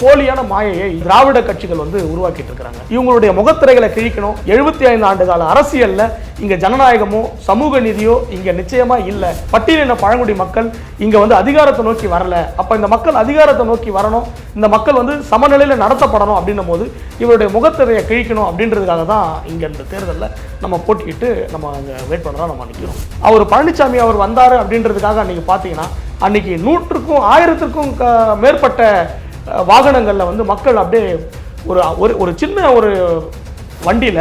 போலியான மாயையை திராவிட கட்சிகள் உருவாக்கிட்டு இருக்காங்க. இவங்களுடைய முகத்திரைகளை கிழிக்கணும். 75 ஆண்டு கால அரசியல்ல இங்க ஜனநாயகமோ சமூக நீதியோ இங்க நிச்சயமா இல்ல. பட்டியலின பழங்குடி மக்கள் இங்க அதிகாரத்தை நோக்கி வரல. அப்ப இந்த மக்கள் அதிகாரத்தை நோக்கி வரணும், இந்த மக்கள் சமநிலையில நடத்தப்படணும் அப்படின்னும் போது இவருடைய முகத்திரையை கிழிக்கணும் அப்படின்றதுக்காக தான் இங்க இந்த தேர்தலில் நம்ம போட்டிக்கிட்டு நம்ம அங்க வேட்பாளராக நம்ம நிற்கிறோம். அவர் பழனிசாமி அவர் வந்தாரு அப்படின்றதுக்காக அன்னைக்கு பார்த்தீங்கன்னா அன்னைக்கு 100க்கும் 1000க்கும் மேற்பட்ட வாகனங்களில் மக்கள் அப்படியே ஒரு சின்ன ஒரு வண்டியில்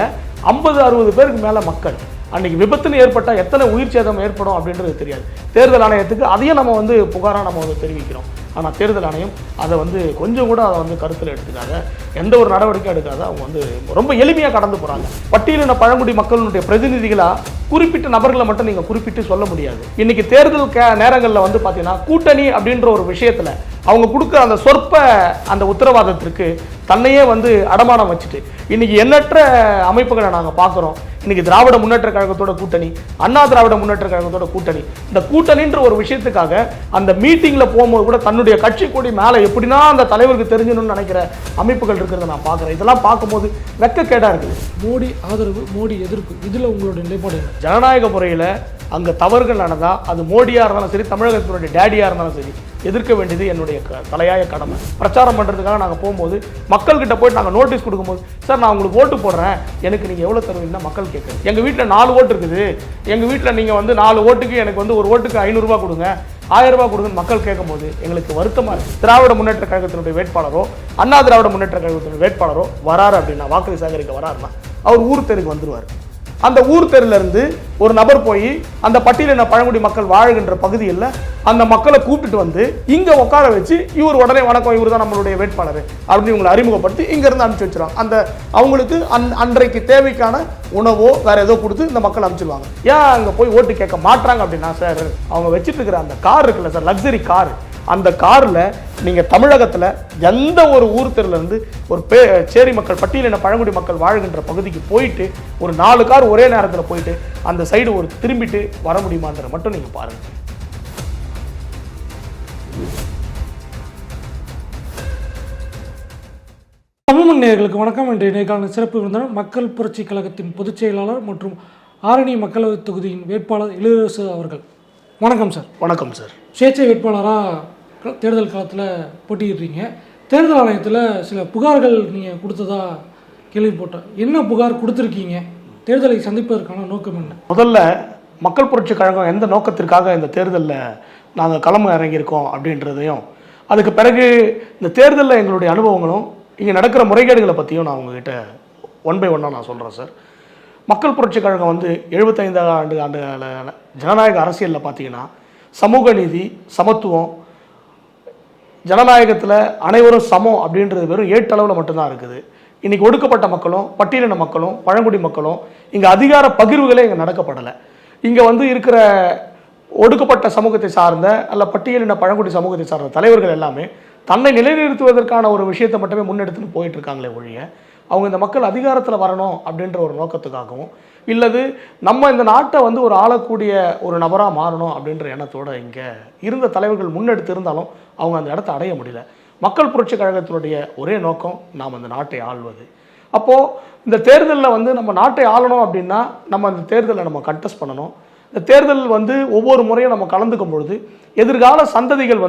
50-60 பேருக்கு மேலே மக்கள் அன்றைக்கி விபத்துன்னு ஏற்பட்டால் எத்தனை உயிர் சேதம் ஏற்படும் அப்படின்றது தெரியாது. தேர்தல் ஆணையத்துக்கு அதையும் நம்ம புகாராக நம்ம தெரிவிக்கிறோம். ஆனால் தேர்தல் ஆணையம் அதை கொஞ்சம் கூட அதை கருத்தில் எடுத்துக்காத, எந்த ஒரு நடவடிக்கையும் எடுக்காத அவங்க ரொம்ப எளிமையாக கடந்து போகிறாங்க. பட்டியலின பழங்குடி மக்களுடைய பிரதிநிதிகளாக குறிப்பிட்ட நபர்களை மட்டும் நீங்கள் குறிப்பிட்டு சொல்ல முடியாது. இன்னைக்கு தேர்தல் நேரங்களில் பார்த்தீங்கன்னா கூட்டணி அப்படின்ற ஒரு விஷயத்தில் அவங்க கொடுக்குற அந்த சொற்ப அந்த உத்தரவாதத்திற்கு தன்னையே அடமானம் வச்சுட்டு இன்னைக்கு எண்ணற்ற அமைப்புகளை நாங்கள் பார்க்குறோம். இன்னைக்கு திராவிட முன்னேற்ற கழகத்தோட கூட்டணி, அண்ணா திராவிட முன்னேற்ற கழகத்தோட கூட்டணி, இந்த கூட்டணின்ற ஒரு விஷயத்துக்காக அந்த மீட்டிங்கில் போகும்போது கூட தன்னுடைய கட்சி கொடி மேலே எப்படின்னா அந்த தலைவருக்கு தெரிஞ்சணும்னு நினைக்கிற அமைப்புகள் இருக்கிறத நான் பார்க்குறேன். இதெல்லாம் பார்க்கும்போது வெக்கக்கேடாக இருக்குது. மோடி ஆதரவு, மோடி எதிர்ப்பு, இதில் உங்களோட நிலைப்பாடு என்ன? ஜனநாயக முறையில் அங்கே தவறுகள் நடந்தால் அது மோடியாக இருந்தாலும் சரி, தமிழகத்தினுடைய டேடியாக இருந்தாலும் சரி, எதிர்க்க வேண்டியது என்னுடைய தலையாய கடமை. பிரச்சாரம் பண்ணுறதுக்காக நாங்கள் போகும்போது மக்கள்கிட்ட போய்ட்டு நாங்கள் நோட்டீஸ் கொடுக்கும்போது, சார் நான் உங்களுக்கு ஓட்டு போடுறேன், எனக்கு நீங்கள் எவ்வளோ தருவீங்கன்னா மக்கள் கேட்குறது. எங்கள் வீட்டில் 4 ஓட்டு இருக்குது, எங்கள் வீட்டில் நீங்கள் 4 ஓட்டுக்கு எனக்கு ஒரு ஓட்டுக்கு 500 ரூபா கொடுங்க, 1000 ரூபா கொடுங்கன்னு மக்கள் கேட்கும்போது எங்களுக்கு வருத்தமாக இருக்குது. திராவிட முன்னேற்ற கழகத்தினுடைய வேட்பாளரோ அண்ணா திராவிட முன்னேற்ற கழகத்தினுடைய வேட்பாளரோ வராரு அப்படின்னா, வாக்கு சேகரிக்க வராருன்னா அவர் ஊர் தெருக்கு வந்துடுவார். அந்த ஊர் தெருலேருந்து ஒரு நபர் போய் அந்த பட்டியலின பழங்குடி மக்கள் வாழ்கின்ற பகுதியில் அந்த மக்களை கூப்பிட்டு இங்கே உட்கார வச்சு இவர் உடனே வணக்கம், இவர் தான் நம்மளுடைய வேட்பாளர் அப்படின்னு இவங்களை அறிமுகப்படுத்தி இங்கேருந்து அனுப்பிச்சி வச்சிருவாங்க. அந்த அவங்களுக்கு அன்றைக்கு தேவைக்கான உணவோ வேற ஏதோ கொடுத்து இந்த மக்கள் அனுப்பிச்சிடுவாங்க. ஏன் அங்கே போய் ஓட்டு கேட்க மாட்டாங்க அப்படின்னா, சார் அவங்க வச்சுட்டு இருக்கிற அந்த கார் இருக்குல்ல சார், லக்ஸரி கார், அந்த காரில் நீங்கள் தமிழகத்தில் எந்த ஒரு ஊர் தெருலேருந்து ஒரு சேரி மக்கள் பட்டியலின பழங்குடி மக்கள் வாழ்கின்ற பகுதிக்கு போயிட்டு ஒரு 4 கார் ஒரே நேரத்தில் போயிட்டு அந்த சைடு ஒரு திரும்பிட்டு வர முடியுமான்ற மட்டும் நீங்கள் பாருங்கள். தமிழ் நேயர்களுக்கு வணக்கம். இன்றைய நேர்காணல் சிறப்பு விருந்தினர் மக்கள் புரட்சி கழகத்தின் பொதுச் செயலாளர் மற்றும் ஆரணி மக்களவை தொகுதியின் வேட்பாளர் இளவரசு அவர்கள். வணக்கம் சார். வணக்கம் சார். சுயேட்சை வேட்பாளராக தேர்தல் காலத்தில் போட்டியிடுறீங்க. தேர்தல் ஆணையத்தில் சில புகார்கள் நீங்கள் கொடுத்ததா கேள்விப்பட்டேன். என்ன புகார் கொடுத்துருக்கீங்க? தேர்தலை சந்திப்பதற்கான நோக்கம் என்ன? முதல்ல மக்கள் புரட்சி கழகம் எந்த நோக்கத்திற்காக இந்த தேர்தலில் நாங்கள் களம் இறங்கியிருக்கோம் அப்படின்றதையும், அதுக்கு பிறகு இந்த தேர்தலில் எங்களுடைய அனுபவங்களும் இங்கே நடக்கிற முறைகேடுகளை பற்றியும் நான் உங்ககிட்ட 1 by 1 நான் சொல்கிறேன் சார். மக்கள் புரட்சி கழகம் 75 ஆண்டு ஜனநாயக அரசியலில் பார்த்தீங்கன்னா சமூக நீதி, சமத்துவம், ஜனநாயகத்தில் அனைவரும் சமம் அப்படின்றது வெறும் ஏட்டளவில் மட்டும்தான் இருக்குது. இன்றைக்கி ஒடுக்கப்பட்ட மக்களும் பட்டியலின மக்களும் பழங்குடி மக்களும் இங்கே அதிகார பகிர்வுகளே இங்கே நடக்கப்படலை. இங்கே இருக்கிற ஒடுக்கப்பட்ட சமூகத்தை சார்ந்த அல்ல பட்டியலின பழங்குடி சமூகத்தை சார்ந்த தலைவர்கள் எல்லாமே தன்னை நிலைநிறுத்துவதற்கான ஒரு விஷயத்தை மட்டுமே முன்னெடுத்துன்னு போயிட்டு இருக்காங்களே ஒழிய, அவங்க இந்த மக்கள் அதிகாரத்தில் வரணும் அப்படின்ற ஒரு நோக்கத்துக்காகவும் இல்லது நம்ம இந்த நாட்டை ஒரு ஆளக்கூடிய ஒரு நபராக மாறணும் அப்படின்ற எண்ணத்தோடு இங்கே இருந்த தலைவர்கள் முன்னெடுத்து இருந்தாலும் அவங்க அந்த இடத்த அடைய முடியல. மக்கள் புரட்சி கழகத்தினுடைய ஒரே நோக்கம் நாம் அந்த நாட்டை ஆள்வது. அப்போது இந்த தேர்தலில் நம்ம நாட்டை ஆளணும் அப்படின்னா நம்ம அந்த தேர்தலில் நம்ம கண்டெஸ்ட் பண்ணணும். இந்த தேர்தல் ஒவ்வொரு முறையும் நம்ம கலந்துக்கும் பொழுது எதிர்கால சந்ததிகள்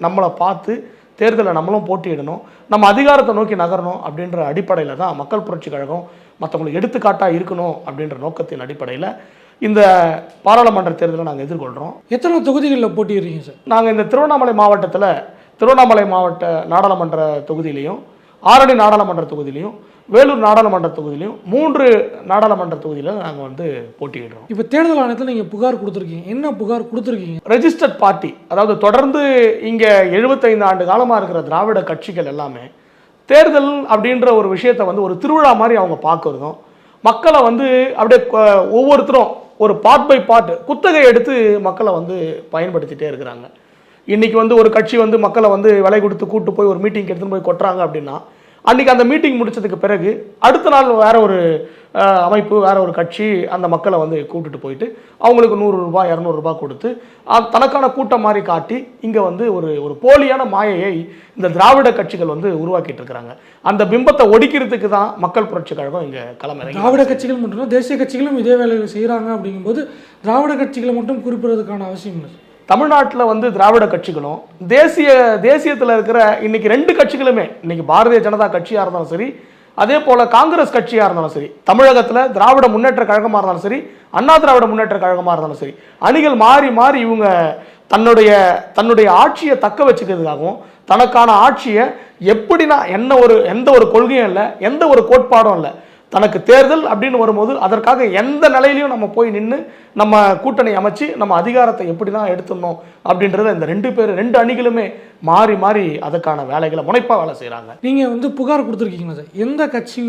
நம்மளை பார்த்து தேர்தலில் நம்மளும் போட்டியிடணும், நம்ம அதிகாரத்தை நோக்கி நகரணும் அப்படின்ற அடிப்படையில் தான் மக்கள் புரட்சி கழகம் மற்றவங்களுக்கு எடுத்துக்காட்டாக இருக்கணும் அப்படின்ற நோக்கத்தின் அடிப்படையில் இந்த பாராளுமன்ற தேர்தலை நாங்கள் எதிர்கொள்கிறோம். எத்தனை தொகுதிகளில் போட்டியிடுறீங்க சார்? நாங்கள் இந்த திருவண்ணாமலை மாவட்ட நாடாளுமன்ற தொகுதியிலையும், ஆரணி நாடாளுமன்ற தொகுதியிலையும், வேலூர் நாடாளுமன்ற தொகுதியிலையும் 3 நாடாளுமன்ற தொகுதியில் நாங்கள் போட்டியிடுறோம். இப்போ தேர்தல் ஆணையத்தில் நீங்கள் புகார் கொடுத்துருக்கீங்க. என்ன புகார் கொடுத்துருக்கீங்க? ரெஜிஸ்டர்ட் பார்ட்டி, அதாவது தொடர்ந்து இங்கே 75 ஆண்டு காலமாக இருக்கிற திராவிட கட்சிகள் எல்லாமே தேர்தல் அப்படின்ற ஒரு விஷயத்தை ஒரு திருவிழா மாதிரி அவங்க பார்க்குறதும், மக்களை அப்படியே ஒவ்வொருத்தரும் ஒரு பார்ட் பை பார்ட் குத்தகை எடுத்து மக்களை பயன்படுத்திகிட்டே இருக்கிறாங்க. இன்றைக்கி ஒரு கட்சி மக்களை விலை கொடுத்து கூட்டு போய் ஒரு மீட்டிங் எடுத்துன்னு போய் கொட்டுறாங்க அப்படின்னா அன்னைக்கு அந்த மீட்டிங் முடிச்சதுக்கு பிறகு அடுத்த நாள் வேற ஒரு அமைப்பு, வேற ஒரு கட்சி அந்த மக்களை வந்து கூப்பிட்டு போயிட்டு அவங்களுக்கு 100 ரூபாய் 200 ரூபாய் கொடுத்து தனக்கான கூட்டம் மாதிரி காட்டி இங்க வந்து ஒரு போலியான மாயையை இந்த திராவிட கட்சிகள் வந்து உருவாக்கிட்டு இருக்கிறாங்க. அந்த பிம்பத்தை ஒடிக்கிறதுக்கு தான் மக்கள் புரட்சி கழகம் இங்க களமிறங்கி. திராவிட கட்சிகள் மட்டும் தேசிய கட்சிகளும் இதே வேலையை செய்யறாங்க. அப்படிங்கும்போது திராவிட கட்சிகளை மட்டும் குறிப்பிடுறதுக்கான அவசியம் இல்லை. தமிழ்நாட்டில் வந்து திராவிட கட்சிகளும் தேசியத்தில் இருக்கிற இன்னைக்கு 2 கட்சிகளுமே, இன்னைக்கு பாரதிய ஜனதா கட்சியாக இருந்தாலும் சரி, அதே போல காங்கிரஸ் கட்சியாக இருந்தாலும் சரி, தமிழகத்தில் திராவிட முன்னேற்ற கழகமாக இருந்தாலும் சரி, அண்ணா திராவிட முன்னேற்ற கழகமாக இருந்தாலும் சரி, அணிகள் மாறி மாறி இவங்க தன்னுடைய ஆட்சியை தக்க வச்சுக்கிறதுக்காகவும் தனக்கான ஆட்சியை எப்படின்னா எந்த ஒரு கொள்கையும் இல்லை, எந்த ஒரு கோட்பாடும் இல்லை, தனக்கு தேர்தல் அப்படின்னு வரும்போது அதற்காக எந்த நிலையிலையும் நம்ம போய் நின்று நம்ம கூட்டணி அமைச்சு நம்ம அதிகாரத்தை எப்படி தான் எடுத்துடணும் அப்படின்றத இந்த 2 அணிகளுமே மாறி மாறி அதுக்கான வேலைகளை முனைப்பாக வேலை செய்கிறாங்க. நீங்கள் வந்து புகார் கொடுத்துருக்கீங்களா சார்? எந்த கட்சி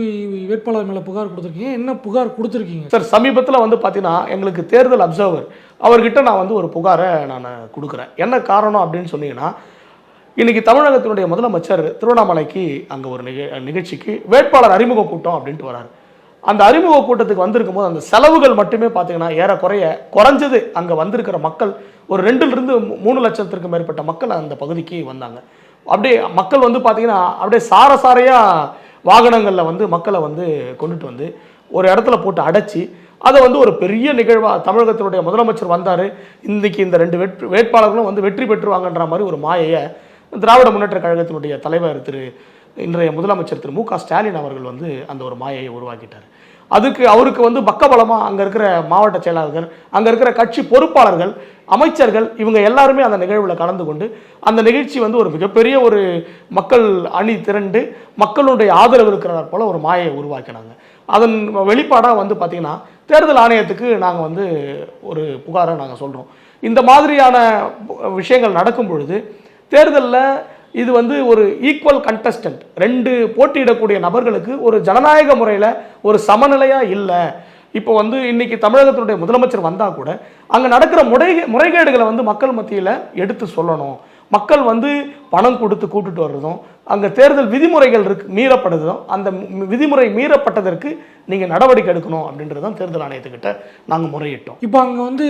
வேட்பாளர் மேலே புகார் கொடுத்துருக்கீங்க? என்ன புகார் கொடுத்துருக்கீங்க சார்? சமீபத்தில் வந்து பார்த்தீங்கன்னா எங்களுக்கு தேர்தல் அப்சர்வர் அவர்கிட்ட நான் வந்து ஒரு புகாரை நான் கொடுக்குறேன். என்ன காரணம் அப்படின்னு சொன்னீங்கன்னா, இன்னைக்கு தமிழகத்தினுடைய முதலமைச்சர் திருவண்ணாமலைக்கு அங்கே ஒரு நிகழ்ச்சிக்கு வேட்பாளர் அறிமுக கூட்டம் அப்படின்ட்டு வராரு. அந்த அறிமுக கூட்டத்துக்கு வந்திருக்கும் போது அந்த செலவுகள் மட்டுமே பார்த்தீங்கன்னா ஏறக்குறைய குறைஞ்சது அங்கே வந்திருக்கிற மக்கள் ஒரு 2-3 லட்சத்திற்கு மேற்பட்ட மக்கள் அந்த பகுதிக்கு வந்தாங்க. அப்படியே மக்கள் வந்து பார்த்தீங்கன்னா அப்படியே சாரையாக வாகனங்களில் வந்து மக்களை வந்து கொண்டுட்டு வந்து ஒரு இடத்துல போட்டு அடைச்சி அதை வந்து ஒரு பெரிய நிகழ்வாக தமிழகத்தினுடைய முதலமைச்சர் வந்தார், இன்னைக்கு இந்த 2 வேட்பாளர்களும் வந்து வெற்றி பெற்றுவாங்கன்ற மாதிரி ஒரு மாயையை திராவிட முன்னேற்ற கழகத்தினுடைய தலைவர் இன்றைய முதலமைச்சர் திரு மு.க. ஸ்டாலின் அவர்கள் வந்து அந்த ஒரு மாயையை உருவாக்கிட்டார். அவருக்கு வந்து பக்கபலமாக அங்கே இருக்கிற மாவட்ட செயலாளர்கள், அங்கே இருக்கிற கட்சி பொறுப்பாளர்கள், அமைச்சர்கள் இவங்க எல்லாருமே அந்த நிகழ்வில் கலந்து கொண்டு அந்த நிகழ்ச்சி வந்து ஒரு மிகப்பெரிய ஒரு மக்கள் அணி திரண்டு மக்களுடைய ஆதரவு இருக்கிறார் போல ஒரு மாயையை உருவாக்கினாங்க. அதன் வெளிப்பாடாக வந்து பார்த்தீங்கன்னா தேர்தல் ஆணையத்துக்கு நாங்கள் வந்து ஒரு புகாரை நாங்கள் சொல்கிறோம். இந்த மாதிரியான விஷயங்கள் நடக்கும் பொழுது தேர்தலில் இது வந்து ஒரு ஈக்குவல் கண்டஸ்டன்ட், 2 போட்டியிடக்கூடிய நபர்களுக்கு ஒரு ஜனநாயக முறையில் ஒரு சமநிலையாக இல்லை. இப்போ வந்து இன்னைக்கு தமிழகத்தினுடைய முதலமைச்சர் வந்தால் கூட அங்கே நடக்கிற முறைகேடுகளை வந்து மக்கள் மத்தியில் எடுத்து சொல்லணும். மக்கள் வந்து பணம் கொடுத்து கூட்டுட்டு வர்றதும் அங்கே தேர்தல் விதிமுறைகள் மீறப்படுறதும் அந்த விதிமுறை மீறப்பட்டதற்கு நீங்கள் நடவடிக்கை எடுக்கணும் அப்படின்றது தான் தேர்தல் ஆணையத்துக்கிட்ட நாங்கள் முறையிட்டோம். இப்போ அங்கே வந்து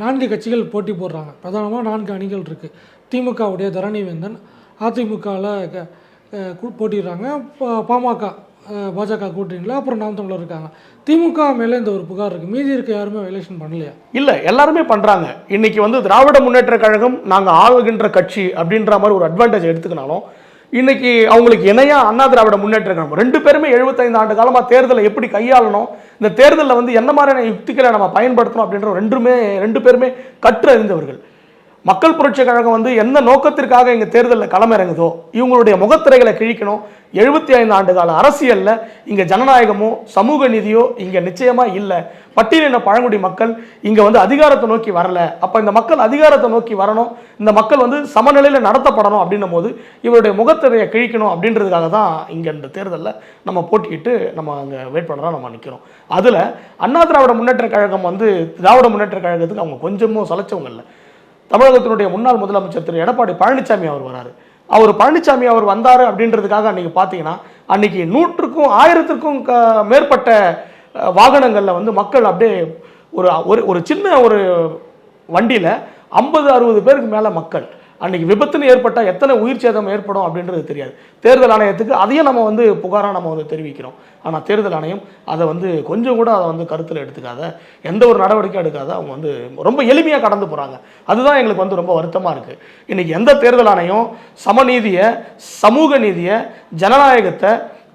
4 கட்சிகள் போட்டி போடுறாங்க. பிரதானமாக 4 அணிகள் இருக்குது. திமுகவுடைய தரணிவேந்தன், அதிமுகவில் போட்டிடுறாங்க, பாஜக கூட்டணியில், அப்புறம் நாம் தமிழர் இருக்காங்க. திமுக மேலே இந்த ஒரு புகார் இருக்குது. மீதி இருக்க யாருமே வயலேஷன் பண்ணலையா? இல்லை, எல்லாருமே பண்ணுறாங்க. இன்னைக்கு வந்து திராவிட முன்னேற்ற கழகம் நாங்கள் ஆளுகின்ற கட்சி அப்படின்ற மாதிரி ஒரு அட்வான்டேஜ் எடுத்துக்கினாலும் இன்னைக்கு அவங்களுக்கு இணையா அண்ணா திராவிட முன்னேற்ற கழகம் 2 பேருமே 75 ஆண்டு காலமாக தேர்தலை எப்படி கையாளணும், இந்த தேர்தலில் வந்து என்ன மாதிரியான யுக்திகளை நம்ம பயன்படுத்தணும் அப்படின்ற 2 பேருமே கற்றறிந்தவர்கள். மக்கள் புரட்சி கழகம் வந்து எந்த நோக்கத்திற்காக இங்கே தேர்தலில் களமிறங்குதோ இவங்களுடைய முகத்திரைகளை கிழிக்கணும். 75 ஆண்டு கால அரசியலில் இங்கே ஜனநாயகமோ சமூக நீதியோ இங்கே நிச்சயமாக இல்லை. பட்டியலின பழங்குடி மக்கள் இங்கே வந்து அதிகாரத்தை நோக்கி வரல. அப்போ இந்த மக்கள் அதிகாரத்தை நோக்கி வரணும், இந்த மக்கள் வந்து சமநிலையில் நடத்தப்படணும் அப்படின்னும் போது இவருடைய முகத்திரையை கிழிக்கணும் அப்படின்றதுக்காக தான் இங்கே இந்த தேர்தலில் நம்ம போட்டிக்கிட்டு நம்ம அங்கே வேட்பாளராக நம்ம நிற்கிறோம். அதில் அண்ணா திராவிட முன்னேற்ற கழகம் வந்து திராவிட முன்னேற்ற கழகத்துக்கு அவங்க கொஞ்சமும் சலைச்சவங்க இல்லை. தமிழகத்தினுடைய முன்னாள் முதலமைச்சர் திரு எடப்பாடி பழனிசாமி அவர் வராரு. பழனிசாமி அவர் வந்தார் அப்படின்றதுக்காக அன்னைக்கு பார்த்தீங்கன்னா அன்னைக்கு 100க்கும் 1000க்கும் மேற்பட்ட வாகனங்களில் வந்து மக்கள் அப்படியே ஒரு சின்ன ஒரு வண்டியில் 50-60 பேருக்கு மேலே மக்கள். அன்னைக்கு விபத்துன்னு ஏற்பட்டால் எத்தனை உயிர் சேதம் ஏற்படும் அப்படின்றது தெரியாது. தேர்தல் ஆணையத்துக்கு அதையும் நம்ம வந்து புகாராக நம்ம வந்து தெரிவிக்கிறோம். ஆனால் தேர்தல் ஆணையம் அதை வந்து கொஞ்சம் கூட அதை வந்து கருத்தில் எடுத்துக்காத, எந்த ஒரு நடவடிக்கையும் எடுக்காத அவங்க வந்து ரொம்ப எளிமையாக கடந்து போகிறாங்க. அதுதான் எங்களுக்கு வந்து ரொம்ப வருத்தமாக இருக்குது. இன்றைக்கி எந்த தேர்தல் ஆணையம் சமநீதியை, சமூக நீதியை, ஜனநாயகத்தை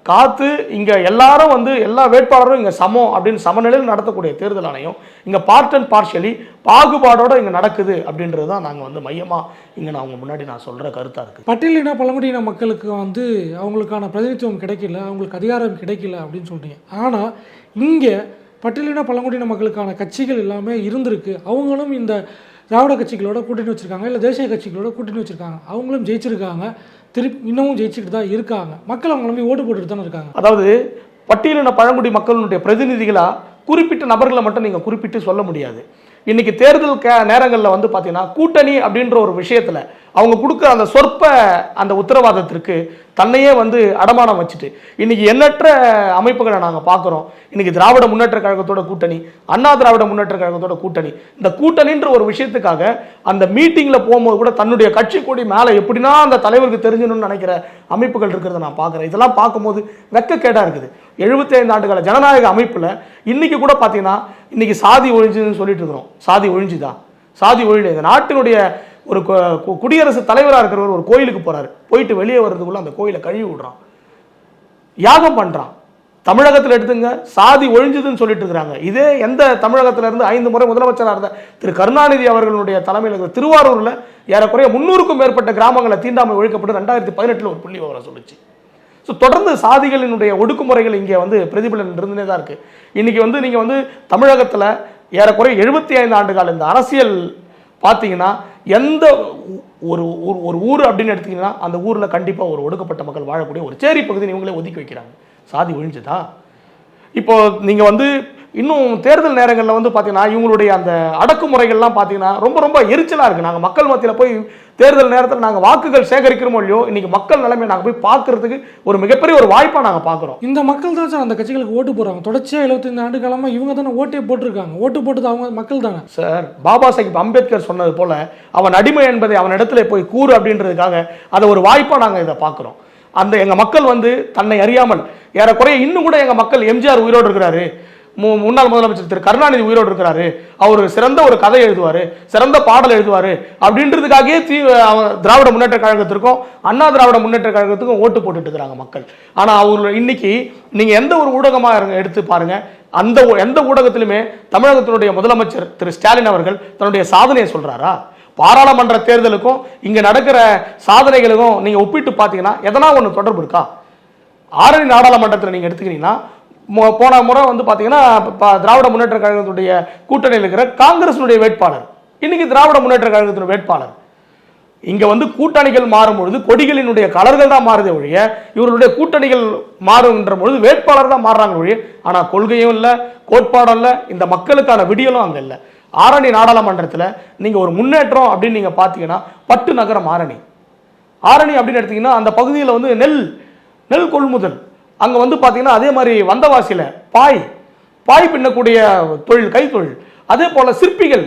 காத்து இங்கே எல்லாரும் வந்து எல்லா வேட்பாளரும் இங்கே சமம் அப்படின்னு சமநிலையில் நடத்தக்கூடிய தேர்தல் ஆணையம் இங்கே பார்ட் அண்ட் பார்ஷியலி பாகுபாடோடு இங்கே நடக்குது அப்படின்றது தான் நாங்கள் வந்து மையமாக இங்கே நான் அவங்க முன்னாடி நான் சொல்கிற கருத்தாக இருக்குது. பட்டியலின பழங்குடியின மக்களுக்கு வந்து அவங்களுக்கான பிரதிநிதித்துவம் கிடைக்கல, அவங்களுக்கு அதிகாரம் கிடைக்கல அப்படின்னு சொல்கிறீங்க. ஆனால் இங்கே பட்டியலின பழங்குடியின மக்களுக்கான கட்சிகள் எல்லாமே இருந்திருக்கு. அவங்களும் இந்த திராவிட கட்சிகளோட கூட்டணி வச்சுருக்காங்க, இல்லை தேசிய கட்சிகளோட கூட்டணி வச்சுருக்காங்க. அவங்களும் ஜெயிச்சிருக்காங்க, இன்னமும் ஜெயிச்சுட்டு தான் இருக்காங்க. மக்கள் அவங்க நம்பி ஓட்டு போட்டுட்டு தானே இருக்காங்க. அதாவது பட்டியலின பழங்குடி மக்களுடைய பிரதிநிதிகளாக குறிப்பிட்ட நபர்களை மட்டும் நீங்கள் குறிப்பிட்டு சொல்ல முடியாது. இன்னைக்கு தேர்தல் நேரங்களில் வந்து பார்த்தீங்கன்னா கூட்டணி அப்படின்ற ஒரு விஷயத்தில் அவங்க கொடுக்குற அந்த சொற்ப அந்த உத்தரவாதத்திற்கு தன்னையே வந்து அடமானம் வச்சுட்டு இன்னைக்கு எண்ணற்ற அமைப்புகளை நாங்கள் பார்க்குறோம். இன்னைக்கு திராவிட முன்னேற்ற கழகத்தோட கூட்டணி, அண்ணா திராவிட முன்னேற்ற கழகத்தோட கூட்டணி, இந்த கூட்டணின்ற ஒரு விஷயத்துக்காக அந்த மீட்டிங்கில் போகும்போது கூட தன்னுடைய கட்சி கொடி மேலே எப்படின்னா அந்த தலைவருக்கு தெரிஞ்சணும்னு நினைக்கிற அமைப்புகள் இருக்கிறத நான் பார்க்குறேன். இதெல்லாம் பார்க்கும்போது வெக்கக்கேடாக இருக்குது. 75 ஆண்டுகால ஜனநாயக அமைப்பில் இன்னைக்கு கூட பார்த்தீங்கன்னா இன்னைக்கு சாதி ஒழிஞ்சுன்னு சொல்லிட்டு இருக்கிறோம். சாதி ஒழிஞ்சுதா? சாதி ஒழிஞ்சு இந்த நாட்டினுடைய ஒரு குடியரசுத் தலைவராக இருக்கிறவர் ஒரு கோயிலுக்கு போறாரு, போயிட்டு வெளியே வர்றதுக்குள்ள அந்த கோயிலை கழுவி விடுறான், யாகம் பண்றான். தமிழகத்தில் எடுத்துங்க, சாதி ஒழிஞ்சுதுன்னு சொல்லிட்டு இருக்கிறாங்க. இதே எந்த தமிழகத்தில இருந்து 5 முறை முதலமைச்சராக இருந்த திரு கருணாநிதி அவர்களுடைய தலைமையில் இருக்கிற திருவாரூர்ல ஏறக்குறைய 300க்கும் மேற்பட்ட கிராமங்களை தீண்டாமை ஒழிக்கப்பட்டு 2018 ஒரு புள்ளி விவரம் சொல்லுச்சு. ஸோ தொடர்ந்து சாதிகளினுடைய ஒடுக்குமுறைகள் இங்கே வந்து பிரதிபலன் இருந்துனே தான் இருக்கு. இன்னைக்கு வந்து நீங்க வந்து தமிழகத்தில் ஏறக்குறைய 75 ஆண்டுகால இந்த அரசியல் பார்த்தீங்கன்னா எந்த ஒரு ஒரு ஊர் அப்படின்னு எடுத்தீங்கன்னா அந்த ஊரில் கண்டிப்பாக ஒரு ஒடுக்கப்பட்ட மக்கள் வாழக்கூடிய ஒரு சேரி பகுதி இவங்களே ஒதுக்கி வைக்கிறாங்க. சாதி ஒழிஞ்சுதா? இப்போ நீங்கள் வந்து இன்னும் தேர்தல் நேரங்களில் வந்து பார்த்தீங்கன்னா இவங்களுடைய அந்த அடக்குமுறைகள்லாம் பார்த்தீங்கன்னா ரொம்ப ரொம்ப எரிச்சலாக இருக்குது. நாங்கள் மக்கள் மத்தியில் போய் தேர்தல் நேரத்தில் நாங்கள் வாக்குகள் சேகரிக்கிறோமோ இல்லையோ, இன்னைக்கு மக்கள் நிலைமை நாங்கள் போய் பார்க்கறதுக்கு ஒரு மிகப்பெரிய ஒரு வாய்ப்பாக நாங்கள் பார்க்குறோம். இந்த மக்கள் தான் சார் அந்த கட்சிகளுக்கு ஓட்டு போடுறாங்க. தொடர்ச்சியாக 75 ஆண்டு காலமாக இவங்க தானே ஓட்டே போட்டிருக்காங்க. ஓட்டு போட்டது அவங்க மக்கள் தானே சார். பாபா சாஹிப் அம்பேத்கர் சொன்னது போல அவன் அடிமை என்பதை அவன் இடத்துல போய் கூறு அப்படின்றதுக்காக அதை ஒரு வாய்ப்பாக நாங்கள் இதை பார்க்குறோம். அந்த எங்கள் மக்கள் வந்து தன்னை அறியாமல் ஏறக்குறைய இன்னும் கூட எங்கள் மக்கள் எம்ஜிஆர் உயிரோடு இருக்கிறாரு, முன்னாள் முதலமைச்சர் திரு கருணாநிதி உயிரோடு இருக்கிறாரு, அவர் சிறந்த ஒரு கதை எழுதுவார், சிறந்த பாடல் எழுதுவார் அப்படின்றதுக்காகவே திராவிட முன்னேற்ற கழகத்திற்கும் அண்ணா திராவிட முன்னேற்ற கழகத்துக்கும் ஓட்டு போட்டுட்டு இருக்கிறாங்க மக்கள். ஆனால் அவர் இன்னைக்கு நீங்கள் எந்த ஒரு ஊடகமாக எடுத்து பாருங்க, அந்த எந்த ஊடகத்திலுமே தமிழகத்தினுடைய முதலமைச்சர் திரு ஸ்டாலின் அவர்கள் தன்னுடைய சாதனையை சொல்றாரா? பாராளுமன்ற தேர்தலுக்கும் இங்க நடக்கிற சாதனைகளுக்கும் நீங்க ஒப்பிட்டு பார்த்தீங்கன்னா எதனா ஒன்று தொடர்பு இருக்கா? ஆரணி நாடாளுமன்றத்தில் நீங்க எடுத்துக்கிறீங்கன்னா போன முறை வந்து பார்த்தீங்கன்னா திராவிட முன்னேற்ற கழகத்துடைய கூட்டணியில் இருக்கிற காங்கிரஸினுடைய வேட்பாளர் இன்னைக்கு திராவிட முன்னேற்ற கழகத்தினுடைய வேட்பாளர். இங்க வந்து கூட்டணிகள் மாறும் பொழுது கொடிகளினுடைய கலர்கள் தான் மாறுதே ஒழிய இவர்களுடைய கூட்டணிகள் மாறுகின்ற பொழுது வேட்பாளர் தான் மாறுறாங்க ஒழிய ஆனா கொள்கையும் இல்லை, கோட்பாடும் இல்லை, இந்த மக்களுக்கான விடியலும் அங்க இல்லை. ஆரணி நாடாளுமன்றத்தில் நீங்க ஒரு முன்னேற்றம் அப்படின்னு நீங்க பார்த்தீங்கன்னா பட்டு நகரம் ஆரணி. ஆரணி அப்படின்னு எடுத்தீங்கன்னா அந்த பகுதியில் வந்து நெல் கொள்முதல், அங்க வந்து பாத்தீங்கன்னா அதே மாதிரி வந்தவாசியில பாய் பின்னக்கூடிய தொழில், கைத்தொழில், அதே போல சிற்பிகள்,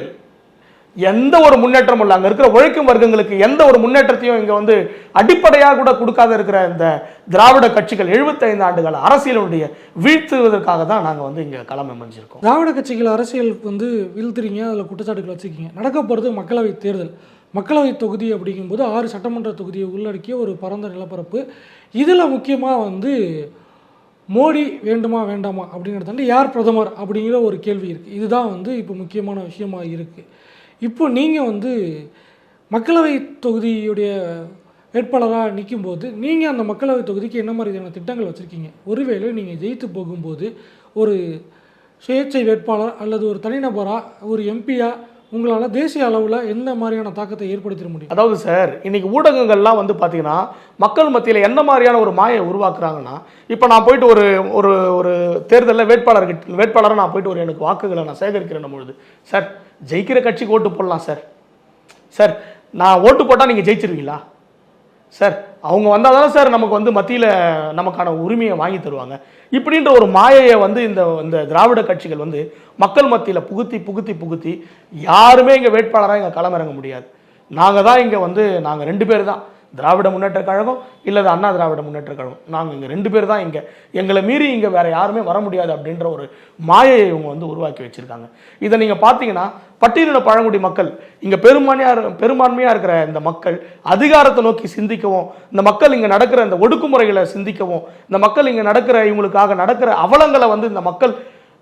எந்த ஒரு முன்னேற்றமும் இல்லை. அங்க இருக்கிற உழைக்கும் வர்க்கங்களுக்கு எந்த ஒரு முன்னேற்றத்தையும் இங்க வந்து அடிப்படையாக கூட கொடுக்காத இருக்கிற இந்த திராவிட கட்சிகள் 75 ஆண்டுகால அரசியலுடைய வீழ்த்துவதற்காக தான் நாங்க வந்து இங்க களம் அமைஞ்சிருக்கோம். திராவிட கட்சிகள் அரசியலுக்கு வந்து வீழ்த்துறீங்க, அதில் குற்றச்சாட்டுகள் வச்சுக்கிங்க. நடக்க போகிறது மக்களவை தேர்தல். மக்களவை தொகுதி அப்படிங்கும்போது 6 சட்டமன்ற தொகுதியை உள்ளடக்கிய ஒரு பரந்த நிலப்பரப்பு. இதில் முக்கியமாக வந்து மோடி வேண்டுமா வேண்டாமா அப்படிங்கிறத தாண்டி யார் பிரதமர் அப்படிங்கிற ஒரு கேள்வி இருக்குது. இதுதான் வந்து இப்போ முக்கியமான விஷயமா இருக்குது. இப்போ நீங்கள் வந்து மக்களவை தொகுதியுடைய வேட்பாளராக நிற்கும்போது நீங்கள் அந்த மக்களவை தொகுதிக்கு என்ன மாதிரியான திட்டங்கள் வச்சுருக்கீங்க? ஒருவேளை நீங்கள் ஜெயித்து போகும்போது ஒரு சுயேட்சை வேட்பாளர் அல்லது ஒரு தனிநபராக ஒரு எம்பியாக உங்களால் தேசிய அளவில் எந்த மாதிரியான தாக்கத்தை ஏற்படுத்திட முடியும்? அதாவது சார், இன்னைக்கு ஊடகங்கள்லாம் வந்து பார்த்தீங்கன்னா மக்கள் மத்தியில் என்ன மாதிரியான ஒரு மாயை உருவாக்குறாங்கன்னா, இப்போ நான் போயிட்டு ஒரு ஒரு ஒரு தேர்தலில் வேட்பாளரை நான் போயிட்டு எனக்கு வாக்குகளை நான் சேகரிக்கிறேன் பொழுது, சார் ஜெயிக்கிற கட்சிக்கு ஓட்டு போடலாம் சார் நான் ஓட்டு போட்டால் நீங்கள் ஜெயிச்சிருவீங்களா சார்? அவங்க வந்தால் தானே சார் நமக்கு வந்து மத்தியில் நமக்கான உரிமையை வாங்கி தருவாங்க. இப்படின்ற ஒரு மாயையை வந்து இந்த திராவிட கட்சிகள் வந்து மக்கள் மத்தியில் புகுத்தி யாருமே இங்கே வேட்பாளராக இங்கே களமிறங்க முடியாது. நாங்கள் தான் இங்கே வந்து நாங்கள் 2 பேர் தான், திராவிட முன்னேற்ற கழகம் இல்லது அண்ணா திராவிட முன்னேற்ற கழகம், நாங்கள் இங்கே 2 பேர் தான், இங்கே எங்களை மீறி இங்கே வேற யாருமே வர முடியாது அப்படின்ற ஒரு மாயையை இவங்க வந்து உருவாக்கி வச்சிருக்காங்க. இதை நீங்கள் பார்த்தீங்கன்னா பட்டியலின பழங்குடி மக்கள் இங்கே பெரும்பான்மையாக இருக்கிற இந்த மக்கள் அதிகாரத்தை நோக்கி சிந்திக்கவும், இந்த மக்கள் இங்கே நடக்கிற இந்த ஒடுக்குமுறைகளை சிந்திக்கவும், இந்த மக்கள் இங்கே நடக்கிற இவங்களுக்காக நடக்கிற அவலங்களை வந்து இந்த மக்கள்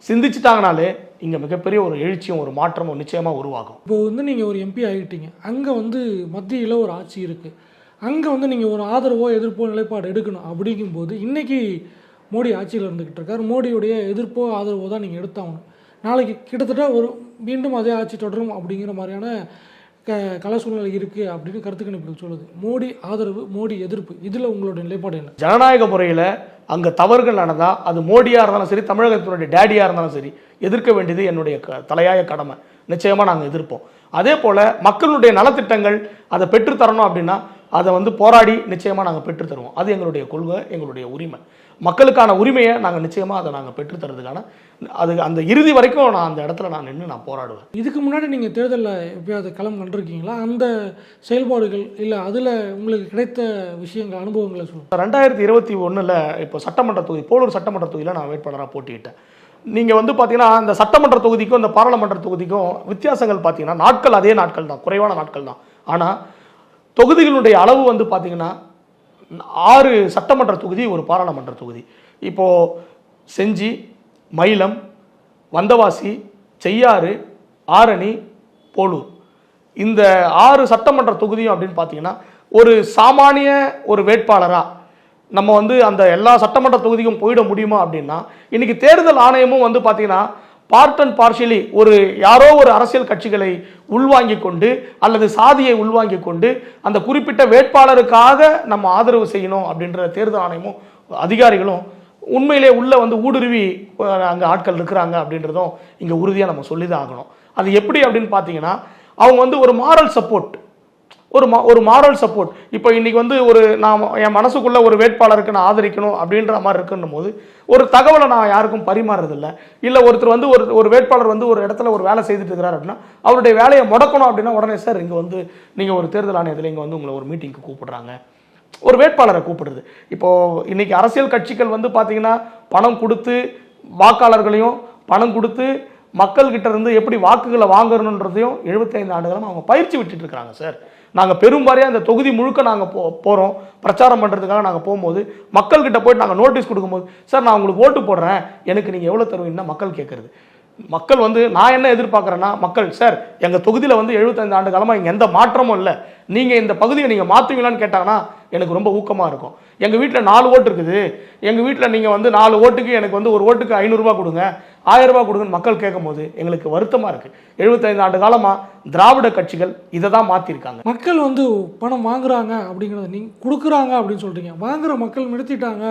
சிந்திச்சுட்டாங்கனாலே இங்கே மிகப்பெரிய ஒரு எழுச்சியும் ஒரு மாற்றமும் நிச்சயமாக உருவாகும். இப்போ வந்து நீங்கள் ஒரு எம்பி ஆகிட்டீங்க, அங்கே வந்து மத்தியில் ஒரு ஆட்சி இருக்குது, அங்கே வந்து நீங்கள் ஒரு ஆதரவோ எதிர்ப்போ நிலைப்பாடு எடுக்கணும். அப்படிங்கும்போது இன்றைக்கி மோடி ஆட்சியில் இருந்துக்கிட்டு இருக்கார். மோடியுடைய எதிர்ப்போ ஆதரவோ தான் நீங்கள் எடுத்தாகணும். நாளைக்கு கிட்டத்தட்ட மீண்டும் அதே ஆட்சி தொடரும் அப்படிங்கிற மாதிரியான கல சூழ்நிலை இருக்குது அப்படின்னு கருத்து கணிப்புகள் சொல்லுது. மோடி ஆதரவு, மோடி எதிர்ப்பு, இதில் உங்களோட நிலைப்பாடு என்ன? ஜனநாயக முறையில் அங்கே தவறுகள் நடந்தால் அது மோடியாக இருந்தாலும் சரி, தமிழகத்தினுடைய டேடியாக இருந்தாலும் சரி, எதிர்க்க வேண்டியது என்னுடைய தலையாய கடமை. நிச்சயமாக நாங்கள் எதிர்ப்போம். அதே போல் மக்களுடைய நலத்திட்டங்கள் அதை பெற்றுத்தரணும் அப்படின்னா அதை வந்து போராடி நிச்சயமாக நாங்கள் பெற்றுத்தருவோம். அது எங்களுடைய கொள்கை, எங்களுடைய உரிமை. மக்களுக்கான உரிமையை நாங்கள் நிச்சயமாக அதை நாங்கள் பெற்றுத்தரதுக்கான அந்த இறுதி வரைக்கும் நான் அந்த இடத்துல நான் நின்று நான் போராடுவேன். இதுக்கு முன்னாடி நீங்கள் தேர்தலில் எப்பயாவது களம் கண்டிருக்கீங்களா? அந்த செயல்பாடுகள் இல்லை அதில் உங்களுக்கு கிடைத்த விஷயங்கள், அனுபவங்களை சொல்லுங்கள். 2021 இப்போ சட்டமன்ற தொகுதி, போலூர் சட்டமன்ற தொகுதியில் நான் வேட்பாளராக போட்டியிட்டேன். நீங்கள் வந்து பார்த்தீங்கன்னா இந்த சட்டமன்ற தொகுதிக்கும் இந்த பாராளுமன்ற தொகுதிக்கும் வித்தியாசங்கள் பார்த்தீங்கன்னா நாட்கள் அதே நாட்கள் தான், குறைவான நாட்கள் தான். ஆனால் தொகுதிகளுடைய அளவு வந்து பார்த்தீங்கன்னா 6 சட்டமன்ற தொகுதி, ஒரு பாராளுமன்ற தொகுதி. இப்போது செஞ்சி, மயிலம், வந்தவாசி, செய்யாறு, ஆரணி, போலூர், இந்த 6 சட்டமன்ற தொகுதியும் அப்படின்னு பார்த்தீங்கன்னா ஒரு சாமானிய ஒரு வேட்பாளராக நம்ம வந்து அந்த எல்லா சட்டமன்ற தொகுதிக்கும் போயிட முடியுமா அப்படின்னா, இன்னைக்கு தேர்தல் ஆணையமும் வந்து பார்த்தீங்கன்னா பார்ட் அண்ட் பார்ஷியலி ஒரு யாரோ ஒரு அரசியல் கட்சிகளை உள்வாங்கி கொண்டு அல்லது சாதியை உள்வாங்கி கொண்டு அந்த குறிப்பிட்ட வேட்பாளருக்காக நம்ம ஆதரவு செய்யணும் அப்படின்ற தேர்தல் ஆணையமும் அதிகாரிகளும் உண்மையிலே உள்ள வந்து ஊடுருவி அங்கே ஆட்கள் இருக்கிறாங்க அப்படின்றதும் இங்கே உறுதியாக நம்ம சொல்லி தான் ஆகணும். அது எப்படி அப்படின்னு பார்த்தீங்கன்னா, அவங்க வந்து ஒரு மாரல் சப்போர்ட், ஒரு மாரல் சப்போர்ட். இப்போ இன்னைக்கு வந்து நான் என் மனசுக்குள்ள ஒரு வேட்பாளருக்கு நான் ஆதரிக்கணும் அப்படின்ற மாதிரி இருக்குன்னும் போது ஒரு தகவலை நான் யாருக்கும் பரிமாறுறதில்லை. இல்லை ஒருத்தர் வந்து ஒரு வேட்பாளர் வந்து ஒரு இடத்துல ஒரு வேலை செய்துட்டு இருக்கிறார் அப்படின்னா அவருடைய வேலையை முடக்கணும் அப்படின்னா உடனே சார் இங்கே வந்து நீங்கள் ஒரு தேர்தல் ஆணையத்தில் இங்கே வந்து உங்களை ஒரு மீட்டிங்க்கு கூப்பிடுறாங்க, ஒரு வேட்பாளரை கூப்பிடுறது. இப்போது இன்னைக்கு அரசியல் கட்சிகள் வந்து பார்த்தீங்கன்னா பணம் கொடுத்து வாக்காளர்களையும் பணம் கொடுத்து மக்கள்கிட்ட இருந்து எப்படி வாக்குகளை வாங்கணுன்றதையும் 75 ஆண்டுகளும் அவங்க பயிற்சி விட்டுட்டு இருக்கிறாங்க சார். நாங்கள் பெரும்பாரியாக அந்த தொகுதி முழுக்க நாங்கள் போகிறோம் பிரச்சாரம் பண்ணுறதுக்காக. நாங்கள் போகும்போது மக்கள்கிட்ட போய்ட்டு நாங்கள் நோட்டீஸ் கொடுக்கும்போது, சார் நான் உங்களுக்கு ஓட்டு போடுறேன், எனக்கு நீங்கள் எவ்வளோ தருவீங்கன்னா மக்கள் கேட்குறது. மக்கள் வந்து நான் என்ன எதிர்பார்க்குறேன்னா, மக்கள் சார் எங்கள் தொகுதியில் வந்து 75 ஆண்டு காலமாக இங்கே எந்த மாற்றமும் இல்லை, நீங்கள் இந்த பகுதியை நீங்கள் மாற்றுவீங்களான்னு கேட்டாங்கன்னா எனக்கு ரொம்ப ஊக்கமாக இருக்கும். எங்கள் வீட்டில் 4 ஓட்டு இருக்குது, எங்கள் வீட்டில் நீங்கள் வந்து 4 ஓட்டுக்கு எனக்கு வந்து ஒரு ஓட்டுக்கு 500 ரூபா கொடுங்க, 1000 ரூபா கொடுங்கன்னு மக்கள் கேட்கும் போது எங்களுக்கு வருத்தமாக இருக்குது. 75 ஆண்டு காலமாக திராவிட கட்சிகள் இதை தான் மாற்றிருக்காங்க. மக்கள் வந்து பணம் வாங்குறாங்க அப்படிங்கிறத நீங்கள் கொடுக்குறாங்க அப்படின்னு சொல்கிறீங்க. வாங்குகிற மக்கள் நிறுத்திட்டாங்க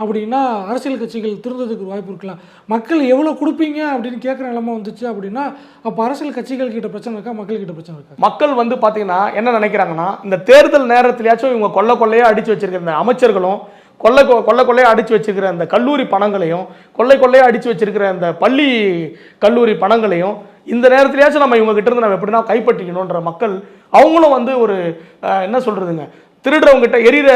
அப்படின்னா அரசியல் கட்சிகள் திருந்ததுக்கு வாய்ப்பு இருக்கலாம். மக்கள் எவ்வளோ கொடுப்பீங்க அப்படின்னு கேட்குற நிலைமை வந்துச்சு அப்படின்னா அப்போ அரசியல் கட்சிகள் கிட்ட பிரச்சனை இருக்கா, மக்கள் கிட்ட பிரச்சனை இருக்கா? மக்கள் வந்து பார்த்தீங்கன்னா என்ன நினைக்கிறாங்கன்னா, இந்த தேர்தல் நேரத்திலேயாச்சும் இவங்க கொள்ளையாக அடித்து வச்சிருக்கிற இந்த அமைச்சர்களும் கொள்ளையாக அடித்து வச்சிருக்கிற அந்த கல்லூரி பணங்களையும் கொள்ளையாக அடித்து வச்சிருக்கிற அந்த பள்ளி கல்லூரி பணங்களையும் இந்த நேரத்திலேயாச்சும் நம்ம இவங்க கிட்ட இருந்து நம்ம எப்படின்னா கைப்பற்றிக்கணுன்ற மக்கள் அவங்களும் வந்து ஒரு என்ன சொல்றதுங்க, திருடுறவங்ககிட்ட எரியிற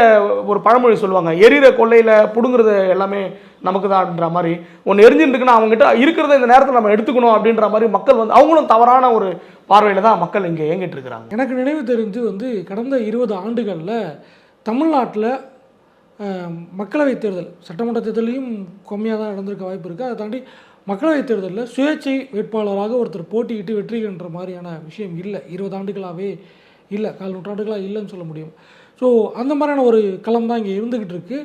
ஒரு பழமொழி சொல்லுவாங்க, எரியிற கொள்ளையில் புடுங்குறது எல்லாமே நமக்கு தான்ன்ற மாதிரி ஒன்று எரிஞ்சுட்டு இருக்குன்னா அவங்ககிட்ட இருக்கிறத இந்த நேரத்தில் நம்ம எடுத்துக்கணும் அப்படின்ற மாதிரி மக்கள் வந்து அவங்களும் தவறான ஒரு பார்வையில் தான் மக்கள் இங்கே இயங்கிட்டு இருக்கிறாங்க. எனக்கு நினைவு தெரிஞ்சு வந்து கடந்த 20 ஆண்டுகளில் தமிழ்நாட்டில் மக்களவைத் தேர்தல், சட்டமன்ற தேர்தலையும் கம்மியாக தான் நடந்திருக்க வாய்ப்பு இருக்குது. அதை தாண்டி மக்களவைத் தேர்தலில் சுயேட்சை வேட்பாளராக ஒருத்தர் போட்டியிட்டு வெற்றி என்ற மாதிரியான விஷயம் இல்லை, 20 ஆண்டுகளாகவே இல்லை, 4 நூற்றாண்டுகளாக இல்லைன்னு சொல்ல முடியும். ஸோ அந்த மாதிரியான ஒரு களம் தான் இங்கே இருந்துக்கிட்டு இருக்குது.